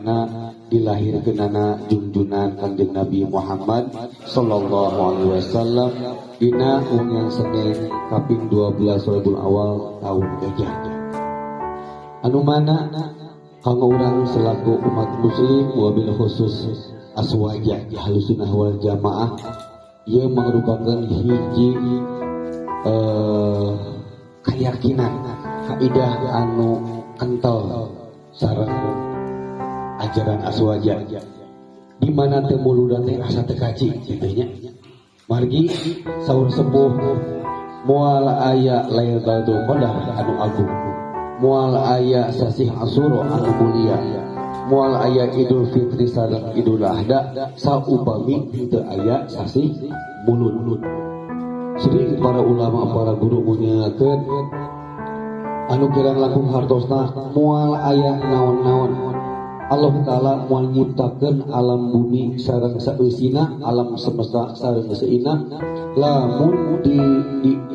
karena dilahirkeunana junjunan Kanjeng Nabi Muhammad sallallahu alaihi wasallam dina ungyang Senin kaping 12 Rabiul Awal tahun Gajah. Anu mana kanggo urang selaku umat muslim wabil khusus aswaja Ahlussunnah wal Jamaah ieu merupakan hiji keyakinan kaidah anu kental sareng ajaran aswaja di mana teu muludan teh asa teu kaji kitu nya. Margi saur sepuh moal aya Lailatul Qadar anu agung, moal aya sasih Asyura anu mulia, moal aya Idul Fitri sareng Idul Adha saupami teu aya sasih mulud. Sering para ulama para guru mengingatkan anu kirang langkung hartosna moal aya naon-naon Allah Ta'ala moal nyiptakeun alam bumi sareng saeusina alam semesta sareng saeuna lamun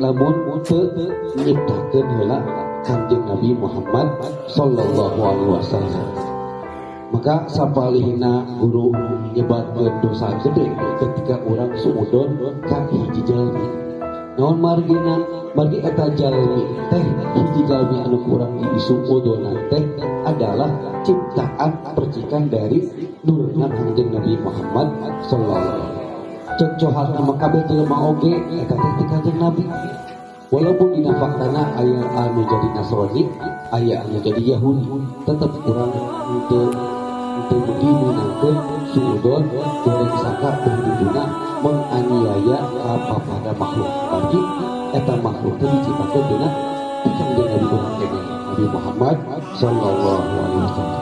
lamun teu nyiptakeun heula Kanjeng Nabi Muhammad sallallahu alaihi wasallam. Maka sapalihna guru nyebatkeun dosa gede ketika urang suudon ka hiji jalmi. Naon margina margi eta jalmi teh hiji jalmi anu kurang disuudona teh adalah ciptaan percikan dari nurna Kanjeng Nabi Muhammad sallallahu alaihi wasallam. Cek cohatna maka betul mah oge eta teh Kanjeng Nabi. Walaupun dina faktana aya anu jadi Nasrani, aya anu jadi Yahudi, tetap kurang untuk dimenangkeun suudon goreng saka behuduna menganiaya apa pada makhluk. Bagi eta makhluk teh diciptakeun deuna Kanjeng Nabi Muhammad sallallahu alaihi wasallam.